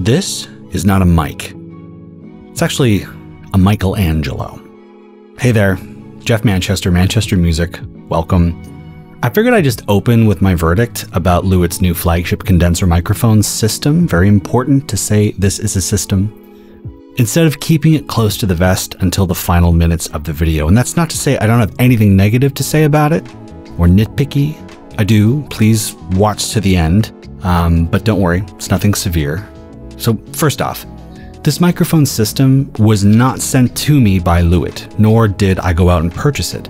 This is not a mic. It's actually a Michelangelo. Hey there, Jeff Manchester, Manchester Music. Welcome. I figured I'd just open with my verdict about Lewitt's new flagship condenser microphone system. Very important to say this is a system, instead of keeping it close to the vest until the final minutes of the video. And that's not to say I don't have anything negative to say about it or nitpicky. I do. Please watch to the end. But don't worry, it's nothing severe. So first off, this microphone system was not sent to me by Lewitt, nor did I go out and purchase it.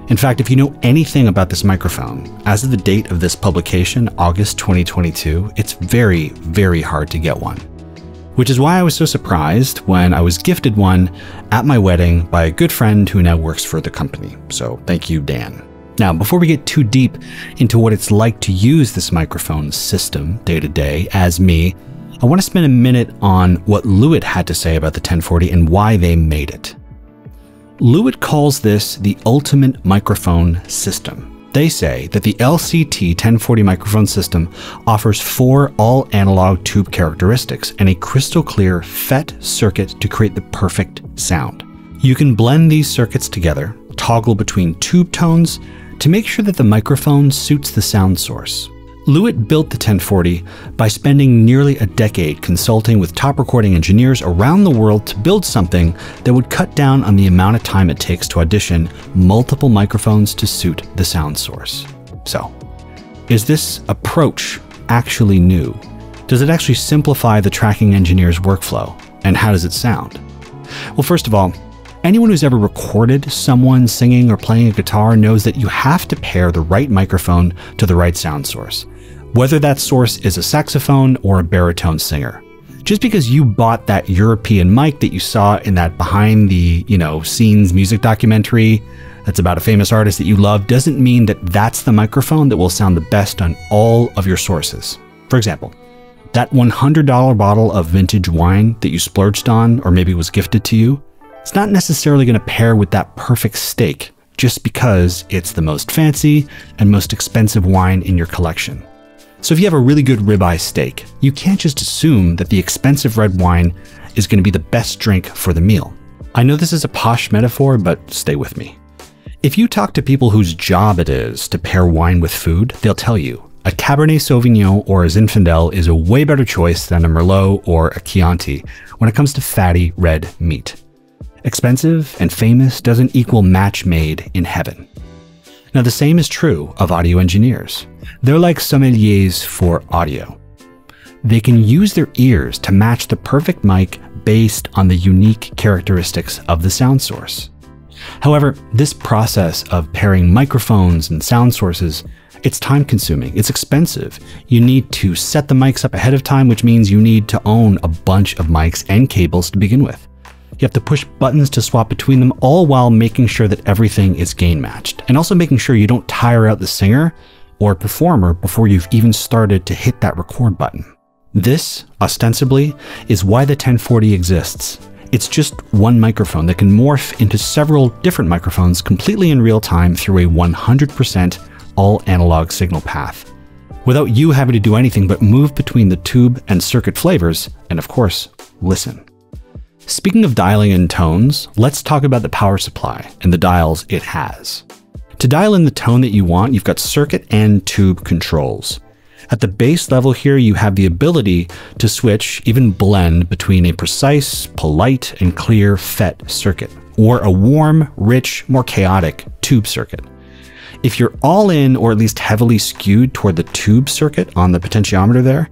In fact, if you know anything about this microphone, as of the date of this publication, August 2022, it's very, very hard to get one. Which is why I was so surprised when I was gifted one at my wedding by a good friend who now works for the company. So thank you, Dan. Now, before we get too deep into what it's like to use this microphone system day to day as me, I want to spend a minute on what Lewitt had to say about the 1040 and why they made it. Lewitt calls this the ultimate microphone system. They say that the LCT 1040 microphone system offers 4 all-analog tube characteristics and a crystal clear FET circuit to create the perfect sound. You can blend these circuits together, toggle between tube tones to make sure that the microphone suits the sound source. Lewitt built the 1040 by spending nearly a decade consulting with top recording engineers around the world to build something that would cut down on the amount of time it takes to audition multiple microphones to suit the sound source. So, is this approach actually new? Does it actually simplify the tracking engineer's workflow? And how does it sound? Well, first of all, anyone who's ever recorded someone singing or playing a guitar knows that you have to pair the right microphone to the right sound source, whether that source is a saxophone or a baritone singer. Just because you bought that European mic that you saw in that behind the, scenes music documentary that's about a famous artist that you love doesn't mean that that's the microphone that will sound the best on all of your sources. For example, that $100 bottle of vintage wine that you splurged on or maybe was gifted to you, it's not necessarily going to pair with that perfect steak just because it's the most fancy and most expensive wine in your collection. So if you have a really good ribeye steak, you can't just assume that the expensive red wine is going to be the best drink for the meal. I know this is a posh metaphor, but stay with me. If you talk to people whose job it is to pair wine with food, they'll tell you a Cabernet Sauvignon or a Zinfandel is a way better choice than a Merlot or a Chianti when it comes to fatty red meat. Expensive and famous doesn't equal match made in heaven. Now, the same is true of audio engineers. They're like sommeliers for audio. They can use their ears to match the perfect mic based on the unique characteristics of the sound source. However, this process of pairing microphones and sound sources, it's time consuming, it's expensive. You need to set the mics up ahead of time, which means you need to own a bunch of mics and cables to begin with. You have to push buttons to swap between them, all while making sure that everything is gain matched, and also making sure you don't tire out the singer or performer before you've even started to hit that record button. This, ostensibly, is why the 1040 exists. It's just one microphone that can morph into several different microphones completely in real time through a 100% all-analog signal path, without you having to do anything but move between the tube and circuit flavors, and of course, listen. Speaking of dialing in tones, let's talk about the power supply and the dials it has. To dial in the tone that you want, you've got circuit and tube controls. At the base level here, you have the ability to switch, even blend between a precise, polite, and clear FET circuit, or a warm, rich, more chaotic tube circuit. If you're all in, or at least heavily skewed toward the tube circuit on the potentiometer there,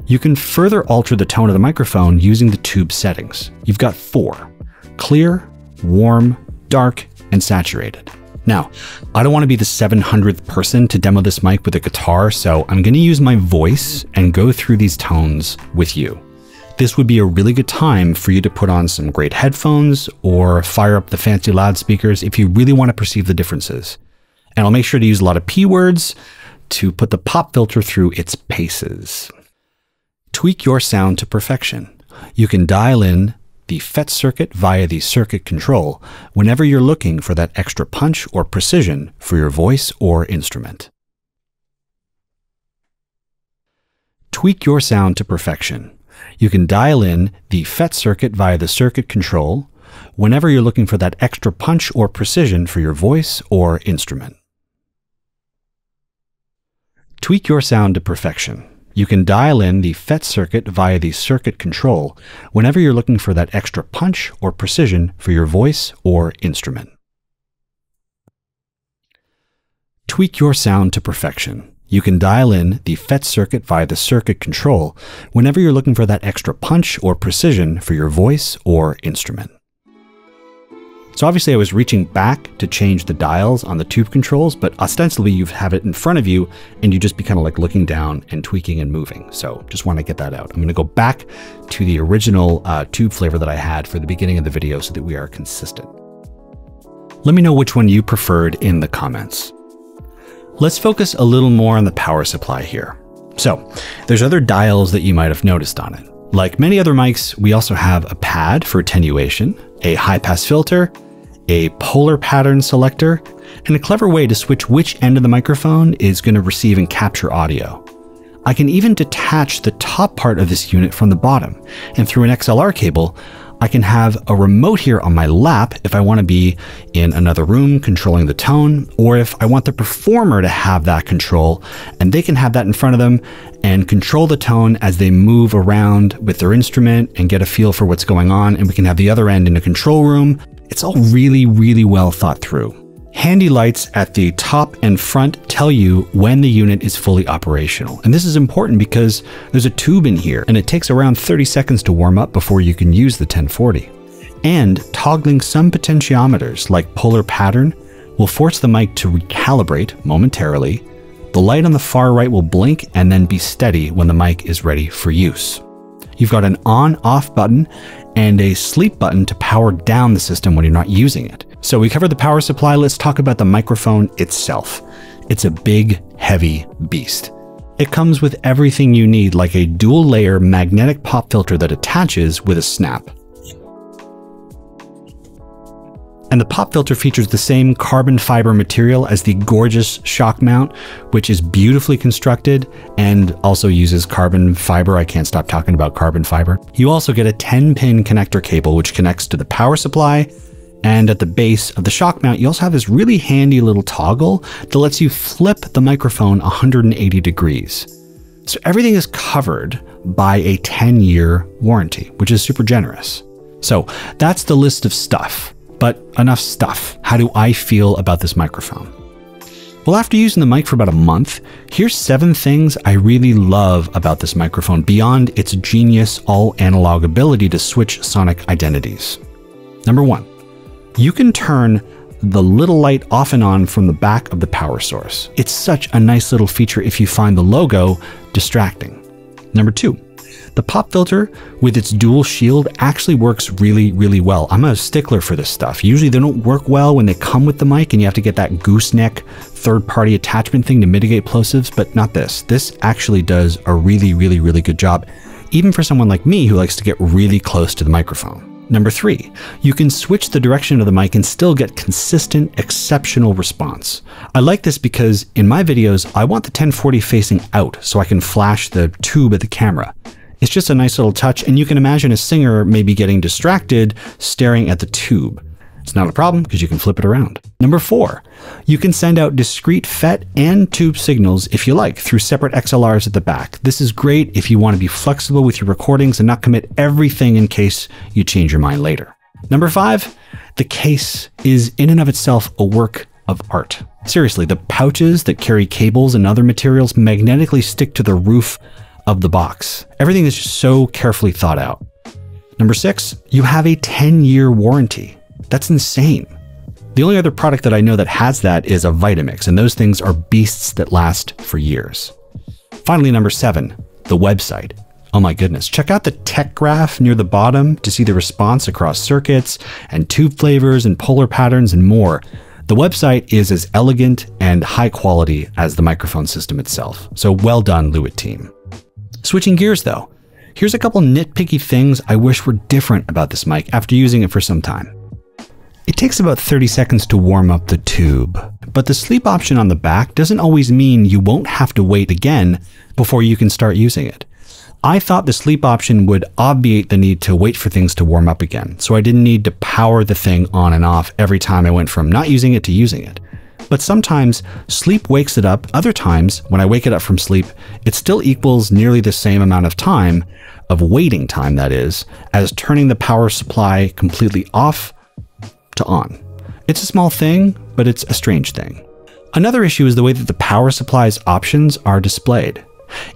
you can further alter the tone of the microphone using the tube settings. You've got 4: clear, warm, dark, and saturated. Now, I don't want to be the 700th person to demo this mic with a guitar, so I'm going to use my voice and go through these tones with you. This would be a really good time for you to put on some great headphones or fire up the fancy loudspeakers if you really want to perceive the differences. And I'll make sure to use a lot of P words to put the pop filter through its paces. Tweak your sound to perfection. You can dial in the FET circuit via the circuit control whenever you're looking for that extra punch or precision for your voice or instrument. Tweak your sound to perfection. You can dial in the FET circuit via the circuit control whenever you're looking for that extra punch or precision for your voice or instrument. Tweak your sound to perfection. You can dial in the FET circuit via the circuit control whenever you're looking for that extra punch or precision for your voice or instrument. Tweak your sound to perfection. You can dial in the FET circuit via the circuit control whenever you're looking for that extra punch or precision for your voice or instrument. So obviously I was reaching back to change the dials on the tube controls, but ostensibly you have it in front of you and you just be kind of like looking down and tweaking and moving. So just want to get that out. I'm going to go back to the original tube flavor that I had for the beginning of the video so that we are consistent. Let me know which one you preferred in the comments. Let's focus a little more on the power supply here. So there's other dials that you might have noticed on it. Like many other mics, we also have a pad for attenuation, a high pass filter, a polar pattern selector, and a clever way to switch which end of the microphone is going to receive and capture audio. I can even detach the top part of this unit from the bottom, and through an XLR cable, I can have a remote here on my lap if I want to be in another room controlling the tone, or if I want the performer to have that control, and they can have that in front of them and control the tone as they move around with their instrument and get a feel for what's going on, and we can have the other end in a control room. It's all really, really well thought through. Handy lights at the top and front tell you when the unit is fully operational. And this is important because there's a tube in here and it takes around 30 seconds to warm up before you can use the 1040. And toggling some potentiometers like polar pattern will force the mic to recalibrate momentarily. The light on the far right will blink and then be steady when the mic is ready for use. You've got an on-off button and a sleep button to power down the system when you're not using it. So we covered the power supply. Let's talk about the microphone itself. It's a big, heavy beast. It comes with everything you need, like a dual layer magnetic pop filter that attaches with a snap. And the pop filter features the same carbon fiber material as the gorgeous shock mount, which is beautifully constructed and also uses carbon fiber. I can't stop talking about carbon fiber. You also get a 10-pin connector cable, which connects to the power supply. And at the base of the shock mount, you also have this really handy little toggle that lets you flip the microphone 180 degrees. So everything is covered by a 10-year warranty, which is super generous. So that's the list of stuff. But enough stuff. How do I feel about this microphone? Well, after using the mic for about a month, here's 7 things I really love about this microphone beyond its genius all-analog ability to switch sonic identities. Number 1, you can turn the little light off and on from the back of the power source. It's such a nice little feature if you find the logo distracting. Number 2, the pop filter with its dual shield actually works really, really well. I'm a stickler for this stuff. Usually they don't work well when they come with the mic and you have to get that gooseneck third-party attachment thing to mitigate plosives, but not this. This actually does a really, really, really good job, even for someone like me who likes to get really close to the microphone. Number 3, you can switch the direction of the mic and still get consistent, exceptional response. I like this because in my videos, I want the 1040 facing out so I can flash the tube at the camera. It's just a nice little touch, and you can imagine a singer maybe getting distracted staring at the tube. It's not a problem because you can flip it around. Number 4, you can send out discrete FET and tube signals if you like through separate XLRs at the back. This is great if you want to be flexible with your recordings and not commit everything in case you change your mind later. Number 5, the case is in and of itself a work of art. Seriously, the pouches that carry cables and other materials magnetically stick to the roof of the box. Everything is just so carefully thought out. Number 6, you have a 10-year warranty. That's insane. The only other product that I know that has that is a Vitamix, and those things are beasts that last for years. Finally, number 7, the website. Oh my goodness, check out the tech graph near the bottom to see the response across circuits and tube flavors and polar patterns and more. The website is as elegant and high quality as the microphone system itself. So well done, Lewitt team. Switching gears though, here's a couple nitpicky things I wish were different about this mic after using it for some time. It takes about 30 seconds to warm up the tube, but the sleep option on the back doesn't always mean you won't have to wait again before you can start using it. I thought the sleep option would obviate the need to wait for things to warm up again, so I didn't need to power the thing on and off every time I went from not using it to using it. But sometimes sleep wakes it up. Other times, when I wake it up from sleep, it still equals nearly the same amount of time, of waiting time that is, as turning the power supply completely off to on. It's a small thing, but it's a strange thing. Another issue is the way that the power supply's options are displayed.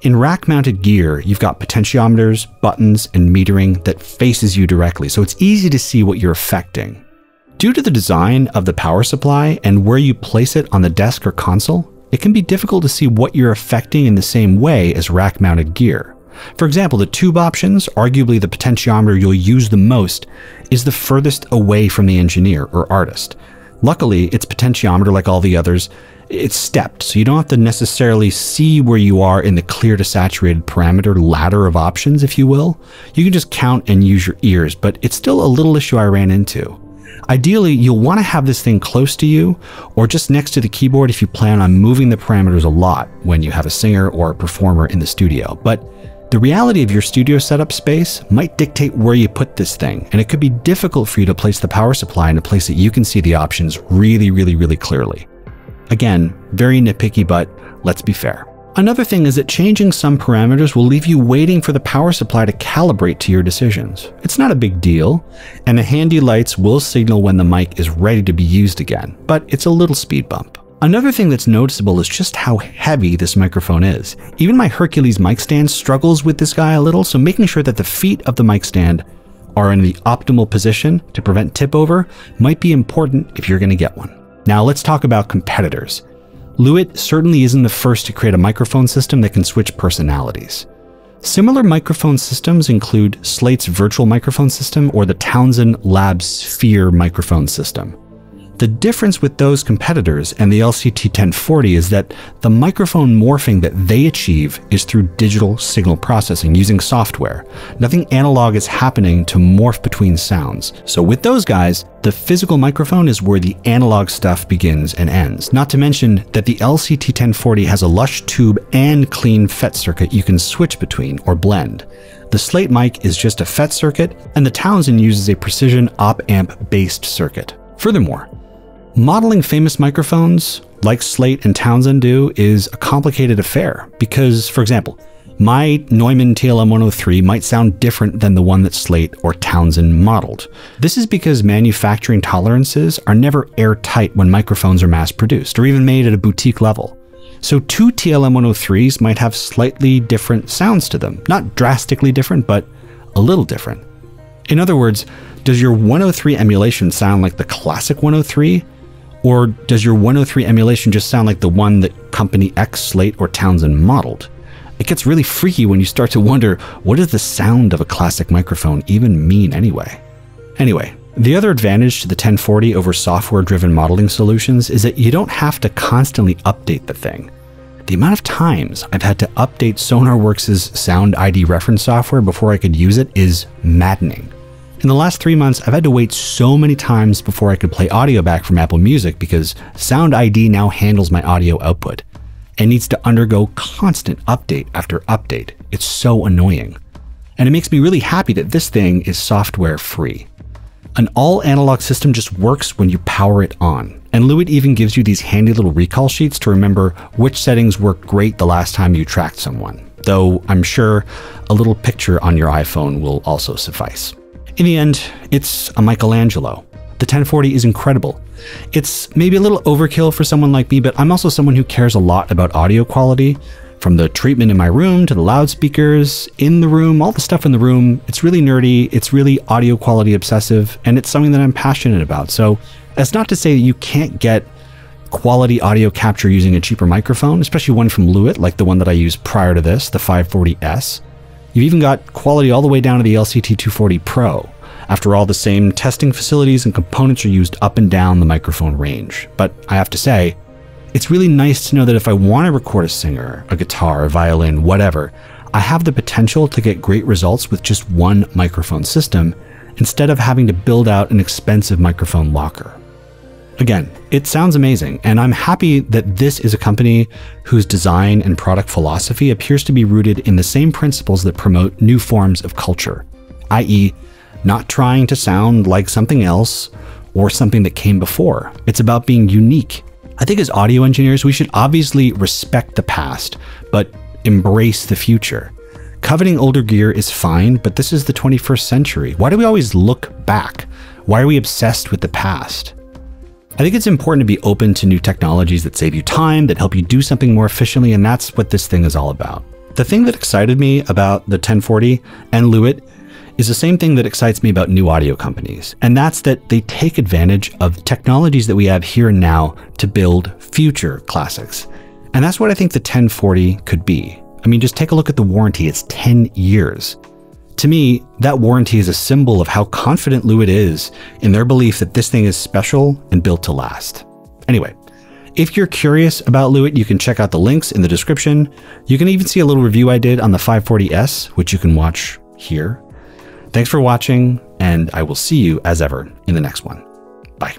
In rack-mounted gear, you've got potentiometers, buttons, and metering that faces you directly, so it's easy to see what you're affecting. Due to the design of the power supply and where you place it on the desk or console, it can be difficult to see what you're affecting in the same way as rack-mounted gear. For example, the tube options, arguably the potentiometer you'll use the most, is the furthest away from the engineer or artist. Luckily, its potentiometer, like all the others, it's stepped, so you don't have to necessarily see where you are in the clear to saturated parameter ladder of options, if you will. You can just count and use your ears, but it's still a little issue I ran into. Ideally, you'll want to have this thing close to you or just next to the keyboard if you plan on moving the parameters a lot when you have a singer or a performer in the studio. But the reality of your studio setup space might dictate where you put this thing, and it could be difficult for you to place the power supply in a place that you can see the options really clearly. Again, very nitpicky, but let's be fair. Another thing is that changing some parameters will leave you waiting for the power supply to calibrate to your decisions. It's not a big deal, and the handy lights will signal when the mic is ready to be used again, but it's a little speed bump. Another thing that's noticeable is just how heavy this microphone is. Even my Hercules mic stand struggles with this guy a little, so making sure that the feet of the mic stand are in the optimal position to prevent tip over might be important if you're going to get one. Now let's talk about competitors. Lewitt certainly isn't the first to create a microphone system that can switch personalities. Similar microphone systems include Slate's virtual microphone system or the Townsend Labs Sphere microphone system. The difference with those competitors and the LCT 1040 is that the microphone morphing that they achieve is through digital signal processing using software. Nothing analog is happening to morph between sounds. So with those guys, the physical microphone is where the analog stuff begins and ends. Not to mention that the LCT 1040 has a lush tube and clean FET circuit you can switch between or blend. The Slate mic is just a FET circuit, and the Townsend uses a precision op-amp based circuit. Furthermore, modeling famous microphones like Slate and Townsend do is a complicated affair because, for example, my Neumann TLM-103 might sound different than the one that Slate or Townsend modeled. This is because manufacturing tolerances are never airtight when microphones are mass-produced or even made at a boutique level. So two TLM-103s might have slightly different sounds to them. Not drastically different, but a little different. In other words, does your 103 emulation sound like the classic 103? Or does your 103 emulation just sound like the one that Company X, Slate, or Townsend modeled? It gets really freaky when you start to wonder, what does the sound of a classic microphone even mean anyway? Anyway, the other advantage to the 1040 over software-driven modeling solutions is that you don't have to constantly update the thing. The amount of times I've had to update SonarWorks' Sound ID reference software before I could use it is maddening. In the last 3 months, I've had to wait so many times before I could play audio back from Apple Music because Sound ID now handles my audio output and needs to undergo constant update after update. It's so annoying. And it makes me really happy that this thing is software free. An all analog system just works when you power it on. And Lewitt even gives you these handy little recall sheets to remember which settings worked great the last time you tracked someone. Though I'm sure a little picture on your iPhone will also suffice. In the end, it's a Michelangelo. The 1040 is incredible. It's maybe a little overkill for someone like me, but I'm also someone who cares a lot about audio quality. From the treatment in my room to the loudspeakers in the room, all the stuff in the room, it's really nerdy, it's really audio quality obsessive, and it's something that I'm passionate about. So that's not to say that you can't get quality audio capture using a cheaper microphone, especially one from Lewitt, like the one that I used prior to this, the 540S. You've even got quality all the way down to the LCT 240 Pro. After all, the same testing facilities and components are used up and down the microphone range. But I have to say, it's really nice to know that if I want to record a singer, a guitar, a violin, whatever, I have the potential to get great results with just one microphone system instead of having to build out an expensive microphone locker. Again, it sounds amazing, and I'm happy that this is a company whose design and product philosophy appears to be rooted in the same principles that promote new forms of culture, i.e., not trying to sound like something else or something that came before. It's about being unique. I think as audio engineers, we should obviously respect the past, but embrace the future. Coveting older gear is fine, but this is the 21st century. Why do we always look back? Why are we obsessed with the past? I think it's important to be open to new technologies that save you time, that help you do something more efficiently, and that's what this thing is all about. The thing that excited me about the 1040 and Lewitt is the same thing that excites me about new audio companies, and that's that they take advantage of technologies that we have here and now to build future classics. And that's what I think the 1040 could be. I mean, just take a look at the warranty. It's 10 years. To me, that warranty is a symbol of how confident Lewitt is in their belief that this thing is special and built to last. Anyway, if you're curious about Lewitt, you can check out the links in the description. You can even see a little review I did on the 540S, which you can watch here. Thanks for watching, and I will see you as ever in the next one. Bye.